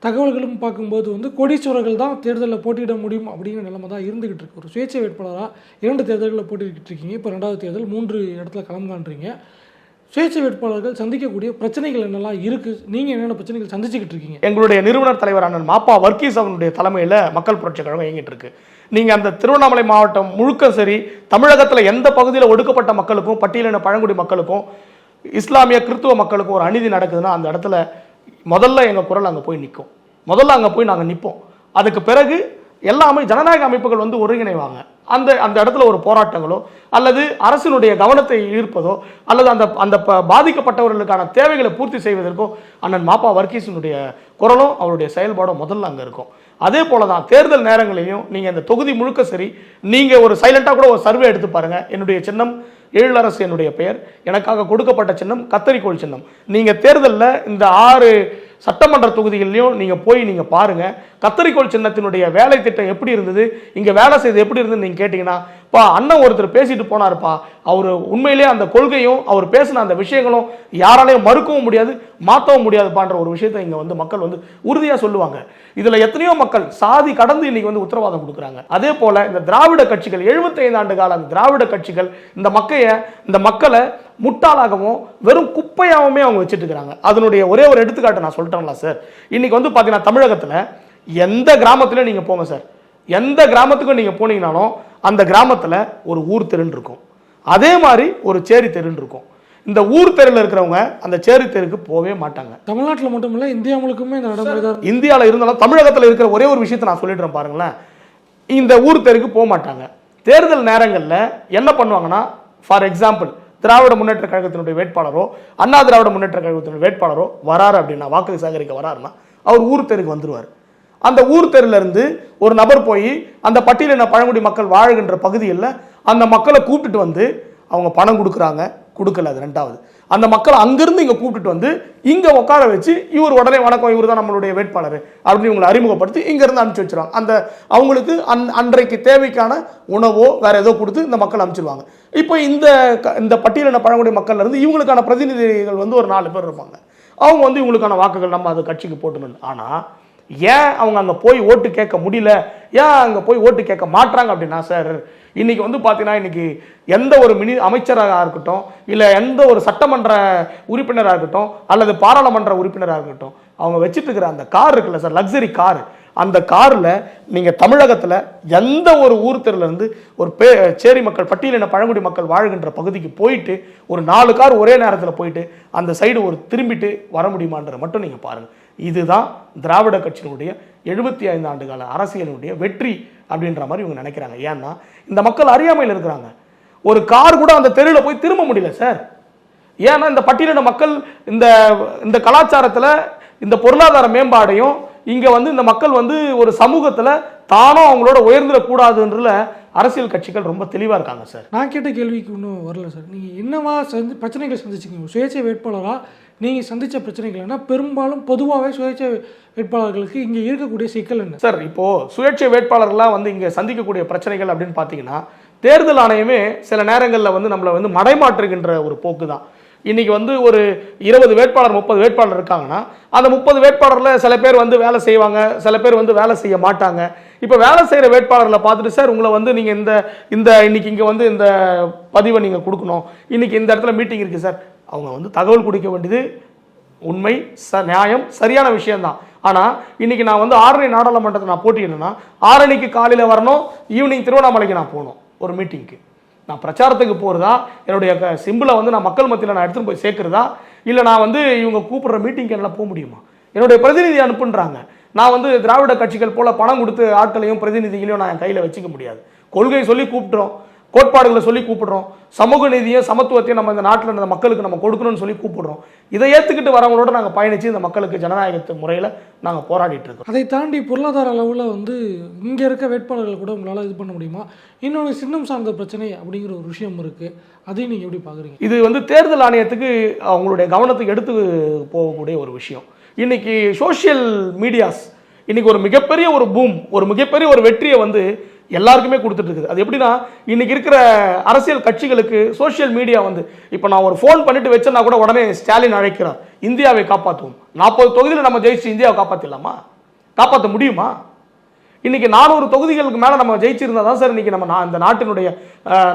தகவல்களும் பார்க்கும்போது வந்து கோடீஸ்வரர்கள் தான் தேர்தலில் போட்டியிட முடியும் அப்படிங்கிற நிலைமை தான் இருந்துக்கிட்டு இருக்கு. ஒரு சுயேட்சை வேட்பாளராக 2 தேர்தல்களில் போட்டிக்கிட்டு இருக்கீங்க, இப்போ 2வது தேர்தல் 3 இடத்துல களம் காண்றீங்க. சுயேட்சை வேட்பாளர்கள் சந்திக்கக்கூடிய பிரச்சனைகள் என்னெல்லாம் இருக்குது, நீங்கள் என்னென்ன பிரச்சனைகள் சந்திச்சுக்கிட்டு இருக்கீங்க? எங்களுடைய நிறுவனர் தலைவர் அண்ணன் மாப்பா வர்கீஸ் அவனுடைய தலைமையில் மக்கள் புரட்சி கழகம் இயங்கிட்டு இருக்கு. நீங்கள் அந்த திருவண்ணாமலை மாவட்டம் முழுக்க சரி, தமிழகத்தில் எந்த பகுதியில் ஒடுக்கப்பட்ட மக்களுக்கும் பட்டியலின பழங்குடி மக்களுக்கும் இஸ்லாமிய கிறிஸ்துவ மக்களுக்கும் ஒரு அநீதி நடக்குதுன்னா அந்த இடத்துல முதல்ல எங்கள் குரல் அங்கே போய் நிற்கும். முதல்ல அங்கே போய் நாங்கள் நிற்போம். அதுக்கு பிறகு எல்லாமே ஜனநாயக அமைப்புகள் வந்து ஒருங்கிணைவாங்க. அந்த இடத்துல ஒரு போராட்டங்களோ அல்லது அரசினுடைய கவனத்தை ஈர்ப்பதோ அல்லது அந்த பாதிக்கப்பட்டவர்களுக்கான தேவைகளை பூர்த்தி செய்வதற்கோ அண்ணன் மாப்பா வர்கீஸினுடைய குரலும் அவருடைய செயல்பாடும் முதல்ல அங்கே இருக்கும். அதே போல தான் தேர்தல் நேரங்களையும் நீங்கள் இந்த தொகுதி முழுக்க சரி, நீங்கள் ஒரு சைலண்டாக கூட ஒரு சர்வே எடுத்து பாருங்கள். என்னுடைய சின்னம் எழிலரசு, என்னுடைய பெயர், எனக்காக கொடுக்கப்பட்ட சின்னம் கத்தரிக்கோள் சின்னம். நீங்கள் தேர்தலில் இந்த 6 சட்டமன்ற தொகுதிகளிலையும் நீங்கள் போய் நீங்கள் பாருங்கள், கத்தரிக்கோள் சின்னத்தினுடைய வேலை திட்டம் எப்படி இருந்தது, இங்கே வேலை செய்து எப்படி இருந்ததுன்னு நீங்கள் கேட்டிங்கன்னா, பா அண்ணன் ஒருத்தர் பேசிட்டு போனார்ப்பா, அவர் உண்மையிலே அந்த கொள்கையும் அவர் பேசின அந்த விஷயங்களும் யாராலையும் மறுக்கவும் முடியாது மாற்றவும் முடியாதுப்பான்ற ஒரு விஷயத்தை இங்கே வந்து மக்கள் வந்து உறுதியாக சொல்லுவாங்க. இதில் எத்தனையோ மக்கள் சாதி கடந்து இன்னைக்கு வந்து உத்தரவாதம் கொடுக்குறாங்க. அதே போல் இந்த திராவிட கட்சிகள் 75 ஆண்டு கால அந்த திராவிட கட்சிகள் இந்த மக்களை முட்டாளாகவும் வெறும் குப்பையாகவுமே அவங்க வச்சுட்டு இருக்கிறாங்க. அதனுடைய ஒரே ஒரு எடுத்துக்காட்டு நான் சொல்லிட்டேன்ல சார். இன்னைக்கு வந்து பார்த்தீங்கன்னா தமிழகத்தில் எந்த கிராமத்திலையும் நீங்கள் போங்க சார், எந்த கிராமத்துக்கும் நீங்கள் போனீங்கனாலும் அந்த கிராமத்தில் ஒரு ஊர் தெருன்னு இருக்கும், அதே மாதிரி ஒரு சேரி தெருன்னு இருக்கும். இந்த ஊர் தெருவில் இருக்கிறவங்க அந்த சேரி தெருக்கு போகவே மாட்டாங்க. தமிழ்நாட்டில் மட்டும் இல்லை, இந்தியா முழுக்குமே இந்த நடைமுறை தான். இந்தியாவில் இருந்தாலும் தமிழகத்தில் இருக்கிற ஒரே ஒரு விஷயத்தை நான் சொல்லிடுறேன் பாருங்களேன். இந்த ஊர் தெருக்கு போக மாட்டாங்க. தேர்தல் நேரங்களில் என்ன பண்ணுவாங்கன்னா, ஃபார் எக்ஸாம்பிள் திராவிட முன்னேற்ற கழகத்தினுடைய வேட்பாளரோ அண்ணா திராவிட முன்னேற்ற கழகத்தினுடைய வேட்பாளரோ வராரு அப்படின்னா, வாக்கு சேகரிக்க வராருன்னா அவர் ஊர் தெருக்கு வந்துருவார். அந்த ஊர் தெருல இருந்து ஒரு நபர் போய் அந்த பட்டியலின பழங்குடி மக்கள் வாழ்கின்ற பகுதியில் அந்த மக்களை கூப்பிட்டுட்டு வந்து அவங்க பணம் கொடுக்குறாங்க, கொடுக்கல, அது ரெண்டாவது. அந்த மக்களை அங்கிருந்து இங்கே கூப்பிட்டுட்டு வந்து இங்கே உட்கார வச்சு இவர் உடனே வணக்கம், இவர் தான் நம்மளுடைய வேட்பாளர் அப்படின்னு இவங்களை அறிமுகப்படுத்தி இங்கேருந்து அனுப்பிச்சு வச்சிருவாங்க. அந்த அவங்களுக்கு அன்றைக்கு தேவைக்கான உணவோ வேற ஏதோ கொடுத்து இந்த மக்கள் அனுப்பிச்சிருவாங்க. இப்போ இந்த பட்டியலின பழங்குடி மக்கள்ல இருந்து இவங்களுக்கான பிரதிநிதிகள் வந்து ஒரு 4 பேர் இருப்பாங்க. அவங்க வந்து இவங்களுக்கான வாக்குகள் நம்ம அது கட்சிக்கு போட்டுணும். ஆனால் ஏன் அவங்க அங்கே போய் ஓட்டு கேட்க முடியல, ஏன் அங்கே போய் ஓட்டு கேட்க மாட்டாங்க அப்படின்னா, சார் இன்னைக்கு வந்து பார்த்தீங்கன்னா இன்னைக்கு எந்த ஒரு அமைச்சராக இருக்கட்டும், இல்லை எந்த ஒரு சட்டமன்ற உறுப்பினராக இருக்கட்டும், அல்லது பாராளுமன்ற உறுப்பினராக இருக்கட்டும், அவங்க வச்சுட்டு இருக்கிற அந்த கார் இருக்குல்ல சார், லக்ஸரி கார், அந்த காரில் நீங்கள் தமிழகத்தில் எந்த ஒரு ஊர் தெருலேருந்து ஒரு சேரி மக்கள் பட்டியலின பழங்குடி மக்கள் வாழ்கின்ற பகுதிக்கு போயிட்டு ஒரு 4 கார் ஒரே நேரத்தில் போயிட்டு அந்த சைடு ஒரு திரும்பிட்டு வர முடியுமான்ற மட்டும் நீங்கள் பாருங்கள். இதுதான் திராவிட கட்சியினுடைய 75 ஆண்டு கால அரசியலுடைய வெற்றி அப்படின்ற மாதிரி இவங்க நினைக்கிறாங்க. ஏன்னா இந்த மக்கள் அறியாமையில் இருக்கிறாங்க. ஒரு கார் கூட அந்த தெருவில் போய் திரும்ப முடியல சார். ஏன்னா இந்த பட்டியலின மக்கள் இந்த கலாச்சாரத்தில் இந்த பொருளாதார மேம்பாடையும் இங்க வந்து இந்த மக்கள் வந்து ஒரு சமூகத்துல தானும் அவங்களோட உயர்ந்துடக்கூடாதுன்றதுல அரசியல் கட்சிகள் ரொம்ப தெளிவா இருக்காங்க சார். நான் கேட்ட கேள்விக்கு இன்னும் வரல சார். நீங்க என்னவா பிரச்சனைகள் சந்திச்சிங்க சுயேட்சை வேட்பாளரா நீங்க சந்திச்ச பிரச்சனைகள் என்ன? பெரும்பாலும் பொதுவாகவே சுயேட்சை வேட்பாளர்களுக்கு இங்க இருக்கக்கூடிய சிக்கல் என்ன சார்? இப்போ சுயேட்சை வேட்பாளர்கள்லாம் வந்து இங்க சந்திக்கக்கூடிய பிரச்சனைகள் அப்படின்னு பாத்தீங்கன்னா, தேர்தல் ஆணையமே சில நேரங்களில் வந்து நம்மளை வந்து மடைமாற்றுகின்ற ஒரு போக்கு தான். இன்னைக்கு வந்து ஒரு 20 வேட்பாளர் 30 வேட்பாளர் இருக்காங்கன்னா அந்த 30 வேட்பாளரில் சில பேர் வந்து வேலை செய்வாங்க, சில பேர் வந்து வேலை செய்ய மாட்டாங்க. இப்போ வேலை செய்கிற வேட்பாளர்களை பார்த்துட்டு, சார் உங்களை வந்து நீங்கள் இன்னைக்கு இங்கே வந்து இந்த பதிவை நீங்கள் கொடுக்கணும், இன்னைக்கு இந்த இடத்துல மீட்டிங் இருக்குது சார், அவங்க வந்து தகவல் கொடுக்க வேண்டியது உண்மை, நியாயம், சரியான விஷயம்தான். ஆனால் இன்னைக்கு நான் வந்து 6:30 நாடாளுமன்றத்தை நான் போட்டியிடணும்னா 6:00 காலையில் வரணும், ஈவினிங் திருவண்ணாமலைக்கு நான் போகணும் ஒரு மீட்டிங்க்கு. நான் பிரச்சாரத்துக்கு போகிறதா, என்னுடைய சிம்பிளை வந்து நான் மக்கள் மத்தியில் நான் எடுத்துகிட்டு போய் சேர்க்குறதா, இல்லை நான் வந்து இவங்க கூப்பிடுற மீட்டிங்க்கு என்னால் போக முடியுமா? என்னுடைய பிரதிநிதி அனுப்புன்றாங்க. நான் வந்து திராவிட கட்சிகள் போல பணம் கொடுத்து ஆட்களையும் பிரதிநிதிகளையும் நான் என் கையில் வச்சுக்க முடியாது. கொள்கை சொல்லி கூப்பிட்டுறோம், கோட்பாடுகளை சொல்லி கூப்பிடுறோம், சமூக நீதியும் சமத்துவத்தையும் நம்ம இந்த நாட்டில் இந்த மக்களுக்கு நம்ம கொடுக்கணும்னு சொல்லி கூப்பிடுறோம். இதை ஏற்றுக்கிட்டு வரவங்களோட நாங்கள் பயணித்து இந்த மக்களுக்கு ஜனநாயகத்து முறையில் நாங்கள் போராடிட்டு இருக்கோம். அதை தாண்டி பொருளாதார அளவில் வந்து இங்கே இருக்க வேட்பாளர்கள் கூட உங்களால் இது பண்ண முடியுமா? இன்னொன்று சின்னம் சார்ந்த பிரச்சனை அப்படிங்கிற ஒரு விஷயம் இருக்குது, அதையும் நீங்கள் எப்படி பார்க்குறீங்க? இது வந்து தேர்தல் ஆணையத்துக்கு அவங்களுடைய கவனத்துக்கு எடுத்து போகக்கூடிய ஒரு விஷயம். இன்னைக்கு சோஷியல் மீடியாஸ் இன்னைக்கு ஒரு மிகப்பெரிய ஒரு பூம், ஒரு மிகப்பெரிய ஒரு வெற்றியை வந்து எல்லாருக்குமே கொடுத்துட்டு இருக்குது. அது எப்படின்னா, இன்னைக்கு இருக்கிற அரசியல் கட்சிகளுக்கு சோஷியல் மீடியா வந்து, இப்போ நான் ஒரு ஃபோன் பண்ணிட்டு வச்சேன்னா கூட உடனே ஸ்டாலின் அழைக்கிறார், இந்தியாவை காப்பாற்றுவோம். 40 தொகுதியில் நம்ம ஜெயிச்சு இந்தியாவை காப்பாற்றிடலாமா? காப்பாற்ற முடியுமா? இன்னைக்கு 400 தொகுதிகளுக்கு மேலே நம்ம ஜெயிச்சிருந்தா தான் சார் இன்னைக்கு நம்ம இந்த நாட்டினுடைய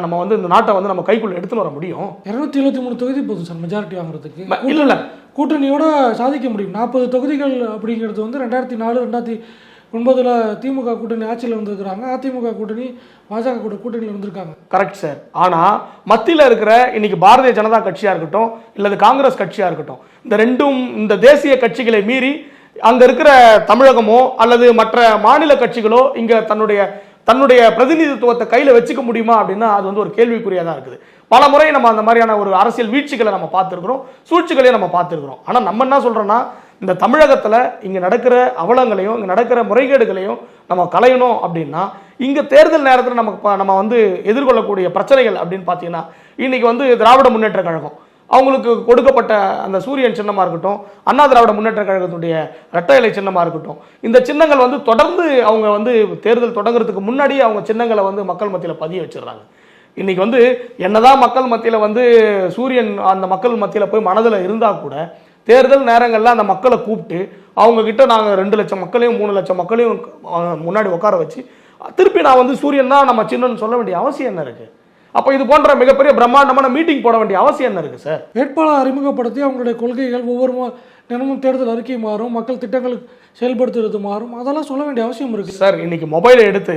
நம்ம வந்து இந்த நாட்டை வந்து நம்ம கைக்குள்ள எடுத்துன்னு வர முடியும். 273 தொகுதி போதும் சார் மெஜாரிட்டி வாங்குறதுக்கு. இல்லை கூட்டணியோட சாதிக்க முடியும். 40 தொகுதிகள் அப்படிங்கிறது வந்து 2004 2009 திமுக கூட்டணி ஆட்சியில் வந்திருக்கிறாங்க, அதிமுக கூட்டணி பாஜக கூட கூட்டணியில் வந்திருக்காங்க. Correct sir. ஆனால் மத்தியில் இருக்கிற இன்னைக்கு பாரதிய ஜனதா கட்சியாக இருக்கட்டும், இல்லது காங்கிரஸ் கட்சியாக இருக்கட்டும், இந்த ரெண்டும் இந்த தேசிய கட்சிகளை மீறி அங்க இருக்கிற தமிழகமோ அல்லது மற்ற மாநில கட்சிகளோ இங்க தன்னுடைய பிரதிநிதித்துவத்தை கையில வச்சுக்க முடியுமா அப்படின்னா அது வந்து ஒரு கேள்விக்குறியா தான் இருக்குது. பல முறை நம்ம அந்த மாதிரியான ஒரு அரசியல் வீழ்ச்சிகளை நம்ம பார்த்துருக்கிறோம், சூழ்ச்சிகளையும் நம்ம பார்த்துருக்கிறோம். ஆனா நம்ம என்ன சொல்றோம்னா, இந்த தமிழகத்துல இங்க நடக்கிற அவலங்களையும் இங்க நடக்கிற முறைகேடுகளையும் நம்ம களையணும் அப்படின்னா இங்க தேர்தல் நேரத்தில் நம்ம வந்து எதிர்கொள்ளக்கூடிய பிரச்சனைகள் அப்படின்னு பார்த்தீங்கன்னா, இன்னைக்கு வந்து திராவிட முன்னேற்ற கழகம் அவங்களுக்கு கொடுக்கப்பட்ட அந்த சூரியன் சின்னமாக இருக்கட்டும், அண்ணா திராவிட முன்னேற்ற கழகத்துடைய இரட்டை இலை சின்னமாக இருக்கட்டும், இந்த சின்னங்கள் வந்து தொடர்ந்து அவங்க வந்து தேர்தல் தொடங்குறதுக்கு முன்னாடியே அவங்க சின்னங்களை வந்து மக்கள் மத்தியில் பதிய வச்சிடுறாங்க. இன்னைக்கு வந்து என்னதான் மக்கள் மத்தியில் வந்து சூரியன் அந்த மக்கள் மத்தியில் போய் மனதில் இருந்தால் கூட தேர்தல் நேரங்களில் அந்த மக்களை கூப்பிட்டு அவங்க கிட்ட நாங்கள் 2 லட்சம் மக்களையும் 3 லட்சம் மக்களையும் முன்னாடி உட்கார வச்சு திருப்பி நான் வந்து சூரியன் தான் நம்ம சின்னன்னு சொல்ல வேண்டிய அவசியம் என்ன இருக்கு? அப்போ இது போன்ற மிகப்பெரிய பிரம்மாண்டமான மீட்டிங் போட வேண்டிய அவசியம் என்ன இருக்கு சார்? வேட்பாளர் அறிமுகப்படுத்தி அவங்களுடைய கொள்கைகள் ஒவ்வொரு தினமும் தேர்தல் அறிக்கை மாறும், மக்கள் திட்டங்கள் செயல்படுத்துறது மாறும், அதெல்லாம் சொல்ல வேண்டிய அவசியம் இருக்குது சார். இன்னைக்கு மொபைலை எடுத்து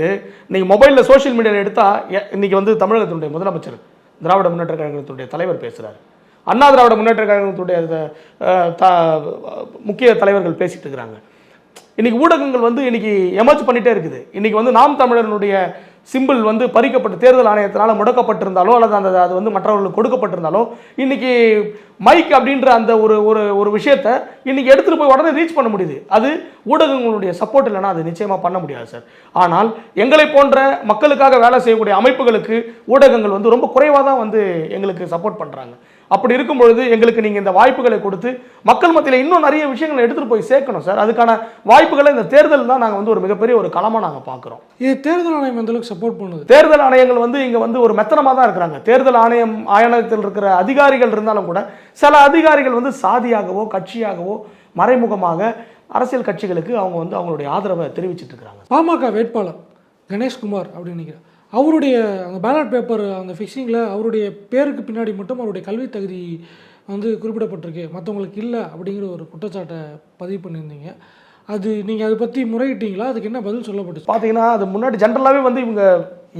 இன்னைக்கு மொபைலில் சோஷியல் மீடியாவில் எடுத்தால் இன்னைக்கு வந்து தமிழகத்தினுடைய முதலமைச்சர் திராவிட முன்னேற்ற கழகத்தினுடைய தலைவர் பேசுகிறார், அண்ணா திராவிட முன்னேற்ற கழகத்தினுடைய முக்கிய தலைவர்கள் பேசிட்டு இருக்கிறாங்க. இன்னைக்கு ஊடகங்கள் வந்து இன்னைக்கு எமர்ஜ் பண்ணிட்டே இருக்குது. இன்னைக்கு வந்து நாம் தமிழர்களுடைய சிம்பிள் வந்து பறிக்கப்பட்டு தேர்தல் ஆணையத்தினால முடக்கப்பட்டிருந்தாலோ அல்லது அது வந்து மற்றவர்களுக்கு கொடுக்கப்பட்டிருந்தாலோ இன்னைக்கு மைக் அப்படின்ற அந்த ஒரு விஷயத்தை இன்னைக்கு எடுத்துகிட்டு போய் உடனே ரீச் பண்ண முடியுது. அது ஊடகங்களுடைய சப்போர்ட் இல்லைன்னா அது நிச்சயமாக பண்ண முடியாது சார். ஆனால் எங்களை போன்ற மக்களுக்காக வேலை செய்யக்கூடிய அமைப்புகளுக்கு ஊடகங்கள் வந்து ரொம்ப குறைவாக தான் வந்து எங்களுக்கு சப்போர்ட் பண்ணுறாங்க. அப்படி இருக்கும் பொழுது எங்களுக்கு நீங்கள் இந்த வாய்ப்புகளை கொடுத்து மக்கள் மத்தியில் இன்னும் நிறைய விஷயங்களை எடுத்துகிட்டு போய் சேர்க்கணும் சார். அதுக்கான வாய்ப்புகளை இந்த தேர்தல் தான் நாங்கள் வந்து ஒரு மிகப்பெரிய ஒரு களமாக நாங்கள் பார்க்குறோம். இது தேர்தல் ஆணையம் எந்த அளவுக்கு சப்போர்ட் பண்ணுது? தேர்தல் ஆணையங்கள் வந்து இங்கே வந்து ஒரு மெத்தனமாக தான் இருக்கிறாங்க. தேர்தல் ஆணையத்தில் இருக்கிற அதிகாரிகள் இருந்தாலும் கூட சில அதிகாரிகள் வந்து சாதியாகவோ கட்சியாகவோ மறைமுகமாக அரசியல் கட்சிகளுக்கு அவங்க வந்து அவங்களுடைய ஆதரவை தெரிவிச்சிட்டு இருக்கிறாங்க. பாமக வேட்பாளர் கணேஷ்குமார் அப்படின்னு நினைக்கிறேன், அவருடைய அந்த பேலட் பேப்பர் அந்த ஃபிக்ஸிங்கில் அவருடைய பேருக்கு பின்னாடி மட்டும் அவருடைய கல்வி தகுதி வந்து குறிப்பிடப்பட்டிருக்கு, மற்றவங்களுக்கு இல்லை அப்படிங்கிற ஒரு குற்றச்சாட்டை பதிவு பண்ணியிருந்தீங்க. அது நீங்கள் அதை பற்றி முறையிட்டீங்களா? அதுக்கு என்ன பதில் சொல்லப்பட்டுச்சு? பார்த்தீங்கன்னா அது முன்னாடி ஜென்ரலாகவே வந்து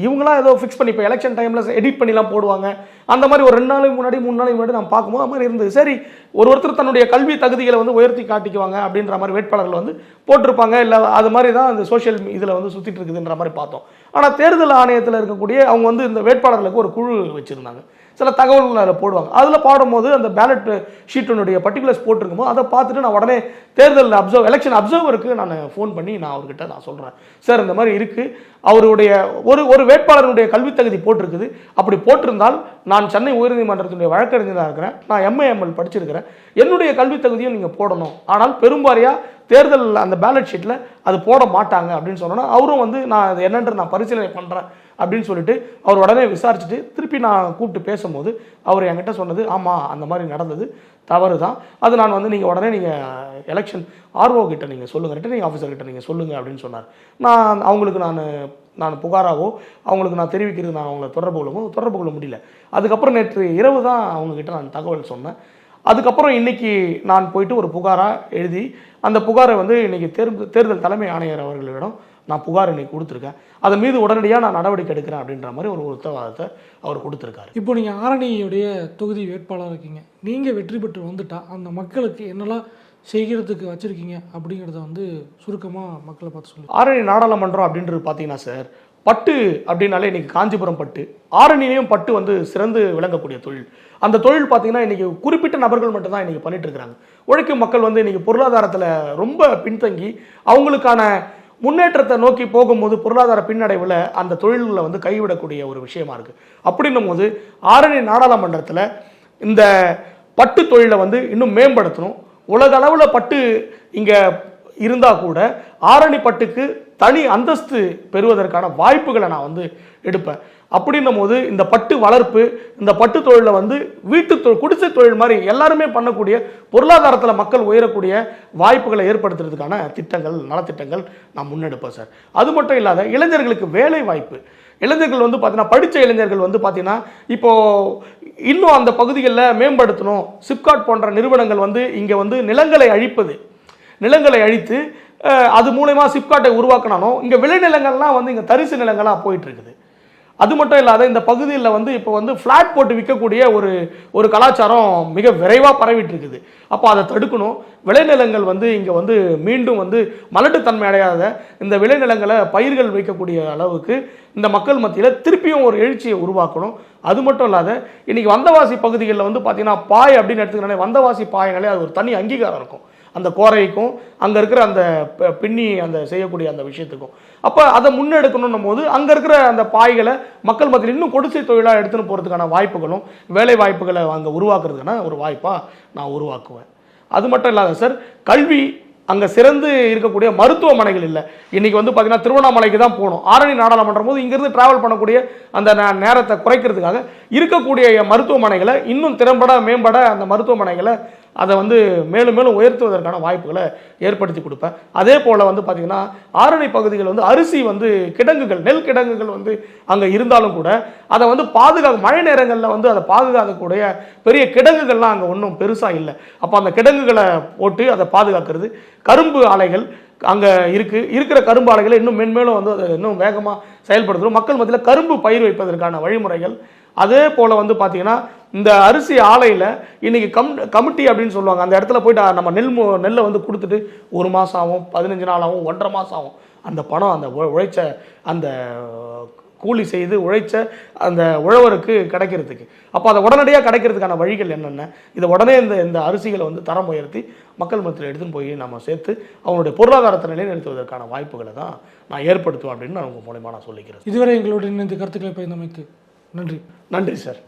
இவங்களாம் ஏதோ ஃபிக்ஸ் பண்ணி இப்போ எலெக்ஷன் டைமில் எடிட் பண்ணிலாம் போடுவாங்க. அந்த மாதிரி ஒரு 2 நாளைக்கு முன்னாடி 3 நாளைக்கு முன்னாடி நான் பார்க்கும்போது அது மாதிரி இருந்தது. சரி, ஒருத்தர் தன்னுடைய கல்வி தகுதிகளை வந்து உயர்த்தி காட்டிக்குவாங்க அப்படின்ற மாதிரி வேட்பாளர்கள் வந்து போட்டிருப்பாங்க. இல்லை அது மாதிரி தான் அந்த சோஷியல் இதில் வந்து சுற்றிட்டு இருக்குதுன்ற மாதிரி பார்த்தோம். ஆனால் தேர்தல் ஆணையத்தில் இருக்கக்கூடிய அவங்க வந்து இந்த வேட்பாளர்களுக்கு ஒரு குழு வச்சுருந்தாங்க. சில தகவல்கள் அதில் போடுவாங்க. அதில் பாடும்போது அந்த பேலட் ஷீட்டினுடைய பர்டிகுலர்ஸ் போட்டிருக்கும்போது அதை பார்த்துட்டு நான் உடனே தேர்தல் எலெக்ஷன் அப்சர்வருக்கு நான் ஃபோன் பண்ணி நான் அவர்கிட்ட நான் சொல்கிறேன், சார் இந்த மாதிரி இருக்குது, அவருடைய ஒரு வேட்பாளருடைய கல்வி தகுதி போட்டிருக்குது, அப்படி போட்டிருந்தால் நான் சென்னை உயர்நீதிமன்றத்தினுடைய வழக்கறிஞராக இருக்கிறேன், நான் MA ML படிச்சிருக்கிறேன், என்னுடைய கல்வி தகுதியும் நீங்கள் போடணும், ஆனால் பெரும்பாரியாக தேர்தல் அந்த பேலட் ஷீட்டில் அது போட மாட்டாங்க அப்படின்னு சொன்னோன்னா அவரும் வந்து நான் அது என்னென்று நான் பரிசீலனை பண்ணுறேன் அப்படின்னு சொல்லிட்டு அவர் உடனே விசாரிச்சுட்டு திருப்பி நான் கூப்பிட்டு பேசும்போது அவர் என்கிட்ட சொன்னது, ஆமாம் அந்த மாதிரி நடந்தது, தவறு தான், அது நான் வந்து நீங்கள் உடனே நீங்கள் எலெக்ஷன் RO கிட்ட நீங்கள் சொல்லுங்கள், ரிட்டர்னிங் ஆஃபீஸர்கிட்ட நீங்கள் சொல்லுங்கள் அப்படின்னு சொன்னார். நான் அவங்களுக்கு நான் புகாராவோ அவங்களுக்கு நான் தெரிவிக்கிறது நான் அவங்கள தொடர்பு கொள்ள முடியல. அதுக்கப்புறம் நேற்று இரவு தான் அவங்கக்கிட்ட நான் தகவல் சொன்னேன். அதுக்கப்புறம் இன்றைக்கி நான் போயிட்டு ஒரு புகாராக எழுதி அந்த புகாரை வந்து இன்றைக்கி தேர்தல் தலைமை ஆணையர் அவர்களிடம் நான் புகார் இன்னைக்கு கொடுத்துருக்கேன், அதன் மீது உடனடியாக நான் நடவடிக்கை எடுக்கிறேன் அப்படின்ற மாதிரி ஒரு உத்தரவாதத்தை அவர் கொடுத்துருக்காரு. இப்போ நீங்கள் ஆரணியுடைய தொகுதி வேட்பாளராக இருக்கீங்க, நீங்கள் வெற்றி பெற்று வந்துட்டா அந்த மக்களுக்கு என்னெல்லாம் செய்கிறதுக்கு வச்சுருக்கீங்க அப்படிங்கிறத வந்து சுருக்கமாக மக்களை பார்த்து சொல்லி. ஆரணி நாடாளுமன்றம் அப்படின்றது பார்த்தீங்கன்னா சார், பட்டு அப்படின்னாலே இன்றைக்கி காஞ்சிபுரம் பட்டு, ஆரணிலையும் பட்டு வந்து சிறந்து விளங்கக்கூடிய தொழில். அந்த தொழில் பார்த்தீங்கன்னா இன்றைக்கி குறிப்பிட்ட நபர்கள் மட்டும்தான் இன்றைக்கி பண்ணிட்டு இருக்கிறாங்க. உழைக்கும் மக்கள் வந்து இன்றைக்கி பொருளாதாரத்தில் ரொம்ப பின்தங்கி அவங்களுக்கான முன்னேற்றத்தை நோக்கி போகும்போது பொருளாதார பின்னடைவில் அந்த தொழில்களை வந்து கைவிடக்கூடிய ஒரு விஷயமா இருக்குது. அப்படின்னும் போது ஆரணி நாடாளுமன்றத்தில் இந்த பட்டு தொழிலை வந்து இன்னும் மேம்படுத்தணும். உலக அளவில் பட்டு இங்கே இருந்தால் கூட ஆரணி பட்டுக்கு தனி அந்தஸ்து பெறுவதற்கான வாய்ப்புகளை நான் வந்து எடுப்பேன். அப்படின்னும் போது இந்த பட்டு வளர்ப்பு, இந்த பட்டு தொழிலை வந்து குடிசை தொழில் மாதிரி எல்லாருமே பண்ணக்கூடிய பொருளாதாரத்தில் மக்கள் உயரக்கூடிய வாய்ப்புகளை ஏற்படுத்துறதுக்கான திட்டங்கள், நலத்திட்டங்கள் நான் முன்னெடுப்பேன் சார். அது மட்டும் இல்லாத இளைஞர்களுக்கு வேலை வாய்ப்பு, இளைஞர்கள் வந்து பார்த்தீங்கன்னா படித்த இளைஞர்கள் வந்து பார்த்தீங்கன்னா இப்போது இன்னும் அந்த பகுதிகளில் மேம்படுத்தணும். சிப்காட் போன்ற நிறுவனங்கள் வந்து இங்கே வந்து நிலங்களை அழித்து அது மூலமா சிப்காட்டை உருவாக்கணும். இங்கே விளைநிலங்கள்லாம் வந்து இங்கே தரிசு நிலங்களாக போயிட்டு இருக்குது. அது மட்டும் இல்லாத இந்த பகுதியில் வந்து இப்போ வந்து ஃப்ளாட் போட்டு விற்கக்கூடிய ஒரு கலாச்சாரம் மிக விரைவாக பரவிட்டு இருக்குது. அப்போ அதை தடுக்கணும். விளைநிலங்கள் வந்து இங்கே வந்து மீண்டும் வந்து மலட்டுத்தன்மை அடையாத இந்த விளைநிலங்களை பயிர்கள் வைக்கக்கூடிய அளவுக்கு இந்த மக்கள் மத்தியில் திருப்பியும் ஒரு எழுச்சியை உருவாக்கணும். அது மட்டும் இல்லாத இன்னைக்கு வந்தவாசி பகுதிகளில் வந்து பார்த்தீங்கன்னா பாய் அப்படின்னு எடுத்துக்கிட்டாலே வந்தவாசி பாயினாலே அது ஒரு தனி அங்கீகாரம் இருக்கும். அந்த கோரைக்கும் அங்கே இருக்கிற அந்த பின்னி அந்த செய்யக்கூடிய அந்த விஷயத்துக்கும். அப்போ அதை முன்னெடுக்கணும் போது அங்கே இருக்கிற அந்த பாய்களை மக்கள் மத்தியில் இன்னும் குடிசை தொழிலாக எடுத்துன்னு போகிறதுக்கான வாய்ப்புகளும் வேலை வாய்ப்புகளை அங்கே உருவாக்குறதுக்கான ஒரு வாய்ப்பாக நான் உருவாக்குவேன். அது மட்டும் இல்லாத சார், கல்வி அங்கே சிறந்து இருக்கக்கூடிய மருத்துவமனைகள் இல்லை. இன்றைக்கி வந்து பார்த்திங்கன்னா திருவண்ணாமலைக்கு தான் போகணும். ஆரணி நாடாளுமன்றம் போது இங்கேருந்து ட்ராவல் பண்ணக்கூடிய அந்த நேரத்தை குறைக்கிறதுக்காக இருக்கக்கூடிய மருத்துவமனைகளை இன்னும் திறம்பட மேம்பட அந்த மருத்துவமனைகளை அதை வந்து மேலும் மேலும் உயர்த்துவதற்கான வாய்ப்புகளை ஏற்படுத்தி கொடுப்பேன். அதே போல் வந்து பார்த்திங்கன்னா ஆரணி பகுதிகள் வந்து அரிசி வந்து கிடங்குகள், நெல் கிடங்குகள் வந்து அங்கே இருந்தாலும் கூட அதை வந்து மழை நேரங்களில் வந்து அதை பாதுகாக்கக்கூடிய பெரிய கிடங்குகள்லாம் அங்கே ஒன்றும் பெருசாக இல்லை. அப்போ அந்த கிடங்குகளை போட்டு அதை பாதுகாக்கிறது, கரும்பு ஆலைகள் அங்கே இருக்கிற கரும்பு ஆலைகளை இன்னும் மென்மேலும் வந்து அதை இன்னும் வேகமாக செயல்படுத்துகிறோம். மக்கள் மத்தியில் கரும்பு பயிர் வைப்பதற்கான வழிமுறைகள். அதே போல் வந்து பார்த்தீங்கன்னா இந்த அரிசி ஆலையில் இன்றைக்கி கமிட்டி அப்படின்னு சொல்லுவாங்க. அந்த இடத்துல போய்ட்டு நம்ம நெல்லை வந்து கொடுத்துட்டு 1 மாதம் ஆகும், 15 நாள் ஆகும், 1.5 மாதம் ஆகும். அந்த பணம் அந்த உழைச்ச அந்த கூலி செய்து உழைச்ச அந்த உழவருக்கு கிடைக்கிறதுக்கு. அப்போ அதை உடனடியாக கிடைக்கிறதுக்கான வழிகள் என்னென்ன, இதை உடனே இந்த அரிசிகளை வந்து தரம் உயர்த்தி மக்கள் மத்தியில் எடுத்துன்னு போய் நம்ம சேர்த்து அவங்களுடைய பொருளாதாரத்தை நிலைநிறுத்துவதற்கான வாய்ப்புகளை தான் நான் ஏற்படுத்துவேன் அப்படின்னு நான் உங்கள் மூலமாக நான் சொல்லிக்கிறேன். இதுவரை எங்களுடைய இந்த கருத்துக்களை பயந்தமைக்கு நன்றி. நன்றி சார்.